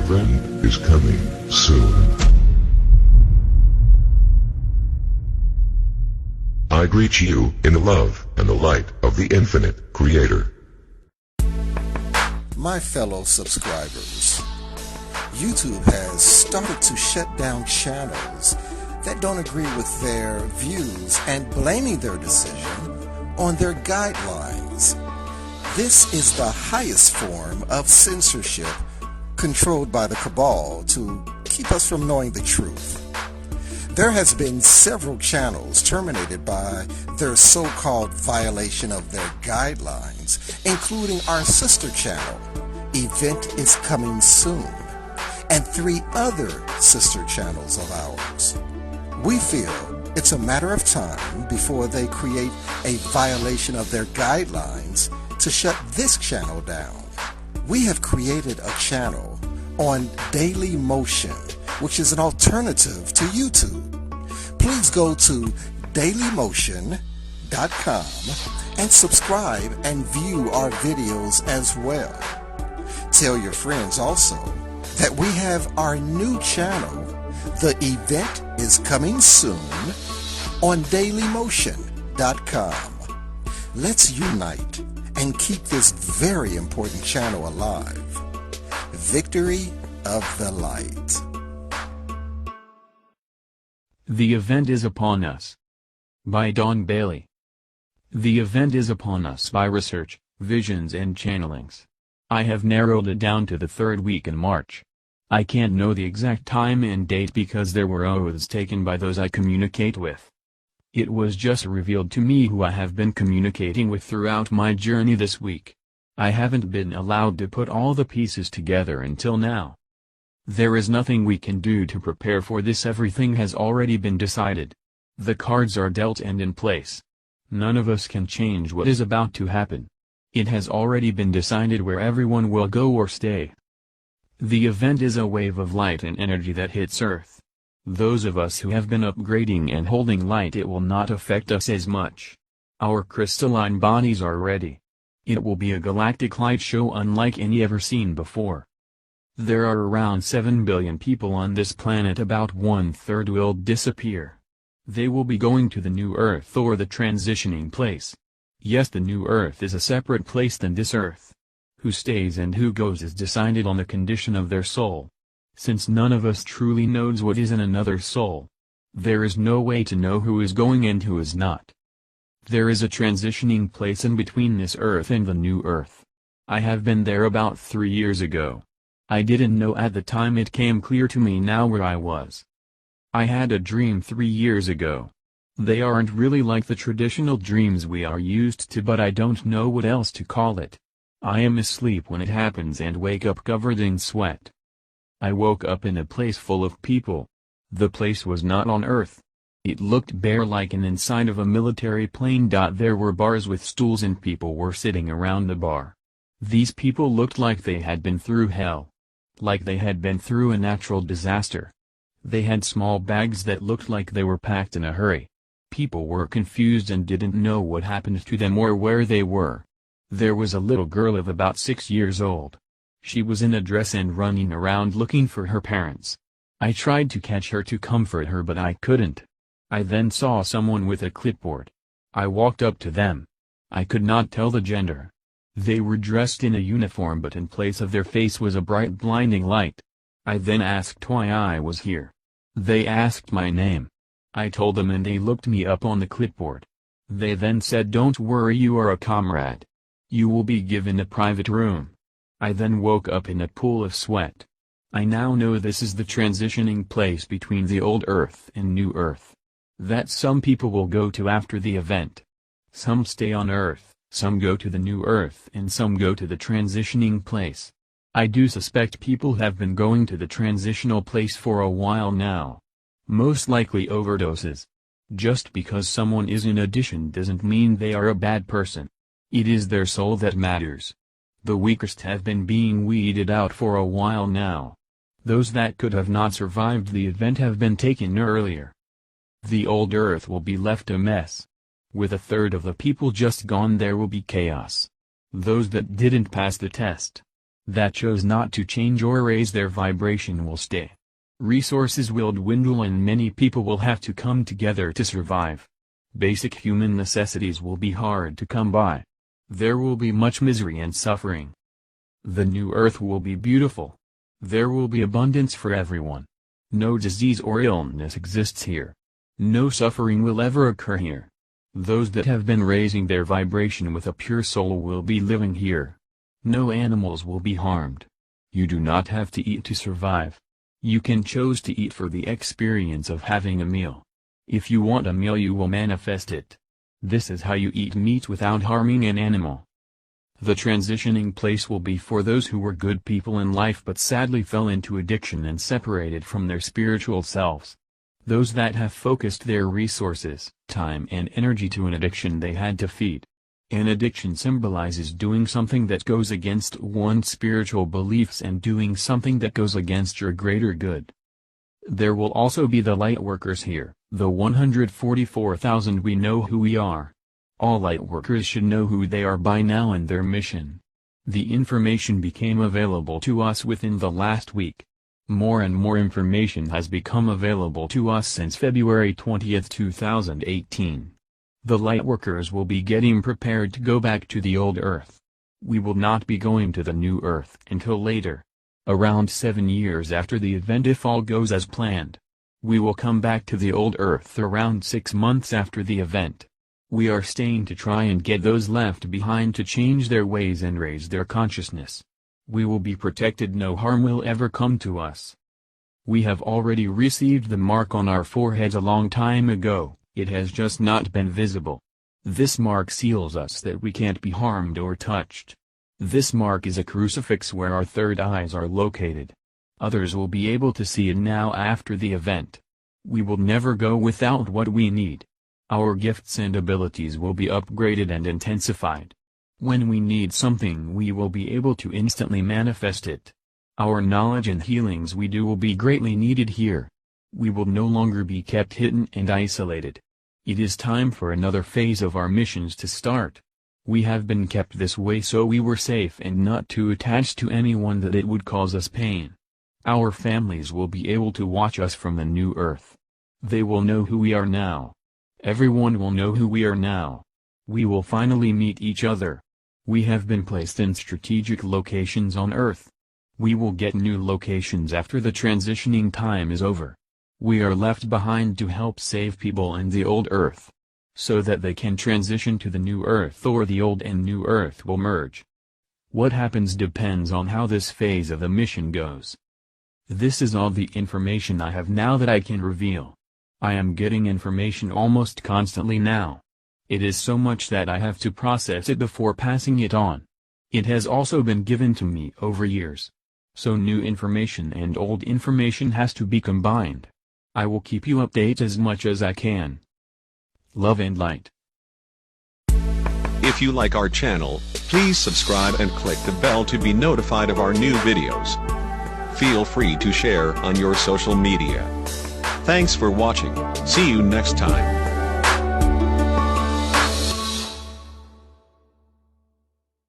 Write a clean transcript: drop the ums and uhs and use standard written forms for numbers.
event is coming soon. I greet you in the love and the light of the infinite Creator. My fellow subscribers, YouTube has started to shut down channels that don't agree with their views and blaming their decision on their guidelines. This is the highest form of censorship controlled by the cabal to keep us from knowing the truth. There has been several channels terminated by their so-called violation of their guidelines, including our sister channel, Event is Coming Soon, and 3 other sister channels of ours. We feel it's a matter of time before they create a violation of their guidelines to shut this channel down. We have created a channel on Daily Motion, which is an alternative to YouTube. Please go to dailymotion.com and subscribe and view our videos as well. Tell your friends also that we have our new channel, The Event is Coming Soon, on dailymotion.com. Let's unite and keep this very important channel alive. Victory of the Light. The Event is Upon Us. By Don Bailey. The Event is Upon Us by Research, Visions and Channelings. I have narrowed it down to the 3rd week in March. I can't know the exact time and date because there were oaths taken by those I communicate with. It was just revealed to me who I have been communicating with throughout my journey this week. I haven't been allowed to put all the pieces together until now. There is nothing we can do to prepare for this. Everything has already been decided. The cards are dealt and in place. None of us can change what is about to happen. It has already been decided where everyone will go or stay. The event is a wave of light and energy that hits Earth. Those of us who have been upgrading and holding light, it will not affect us as much. Our crystalline bodies are ready. It will be a galactic light show unlike any ever seen before. There are around 7 billion people on this planet. About 1/3 will disappear. They will be going to the new Earth or the transitioning place. Yes, the new Earth is a separate place than this Earth. Who stays and who goes is decided on the condition of their soul. Since none of us truly knows what is in another soul, there is no way to know who is going and who is not. There is a transitioning place in between this Earth and the new Earth. I have been there about 3 years ago. I didn't know at the time. It came clear to me now where I was. I had a dream 3 years ago. They aren't really like the traditional dreams we are used to, but I don't know what else to call it. I am asleep when it happens and wake up covered in sweat. I woke up in a place full of people. The place was not on Earth. It looked bare like an inside of a military plane. There were bars with stools and people were sitting around the bar. These people looked like they had been through hell. Like they had been through a natural disaster. They had small bags that looked like they were packed in a hurry. People were confused and didn't know what happened to them or where they were. There was a little girl of about 6 years old. She was in a dress and running around looking for her parents. I tried to catch her to comfort her, but I couldn't. I then saw someone with a clipboard. I walked up to them. I could not tell the gender. They were dressed in a uniform, but in place of their face was a bright blinding light. I then asked why I was here. They asked my name. I told them and they looked me up on the clipboard. They then said, "Don't worry, you are a comrade. You will be given a private room." I then woke up in a pool of sweat. I now know this is the transitioning place between the old Earth and new Earth. That some people will go to after the event. Some stay on Earth, some go to the new Earth, and some go to the transitioning place. I do suspect people have been going to the transitional place for a while now. Most likely overdoses. Just because someone is in addition doesn't mean they are a bad person. It is their soul that matters. The weakest have been being weeded out for a while now. Those that could have not survived the event have been taken earlier. The old Earth will be left a mess. With 1/3 of the people just gone, there will be chaos. Those that didn't pass the test, that chose not to change or raise their vibration will stay. Resources will dwindle and many people will have to come together to survive. Basic human necessities will be hard to come by. There will be much misery and suffering. The new earth will be beautiful. There will be abundance for everyone. No disease or illness exists here. No suffering will ever occur here. Those that have been raising their vibration with a pure soul will be living here. No animals will be harmed. You do not have to eat to survive. You can choose to eat for the experience of having a meal. If you want a meal you will manifest it. This is how you eat meat without harming an animal. The transitioning place will be for those who were good people in life but sadly fell into addiction and separated from their spiritual selves. Those that have focused their resources, time and energy to an addiction they had to feed. An addiction symbolizes doing something that goes against one's spiritual beliefs and doing something that goes against your greater good. There will also be the light workers here, the 144,000 we know who we are. All light workers should know who they are by now and their mission. The information became available to us within the last week. More and more information has become available to us since February 20, 2018. The lightworkers will be getting prepared to go back to the old Earth. We will not be going to the new Earth until later. Around 7 years after the event if all goes as planned. We will come back to the old Earth around 6 months after the event. We are staying to try and get those left behind to change their ways and raise their consciousness. We will be protected, no harm will ever come to us. We have already received the mark on our foreheads a long time ago, it has just not been visible. This mark seals us that we can't be harmed or touched. This mark is a crucifix where our third eyes are located. Others will be able to see it now after the event. We will never go without what we need. Our gifts and abilities will be upgraded and intensified. When we need something we will be able to instantly manifest it. Our knowledge and healings we do will be greatly needed here. We will no longer be kept hidden and isolated. It is time for another phase of our missions to start. We have been kept this way so we were safe and not too attached to anyone that it would cause us pain. Our families will be able to watch us from the new earth. They will know who we are now. Everyone will know who we are now. We will finally meet each other. We have been placed in strategic locations on Earth. We will get new locations after the transitioning time is over. We are left behind to help save people in the old Earth, so that they can transition to the new Earth or the old and new Earth will merge. What happens depends on how this phase of the mission goes. This is all the information I have now that I can reveal. I am getting information almost constantly now. It is so much that I have to process it before passing it on. It has also been given to me over years. So new information and old information has to be combined. I will keep you updated as much as I can. Love and light. If you like our channel, please subscribe and click the bell to be notified of our new videos. Feel free to share on your social media. Thanks for watching. See you next time.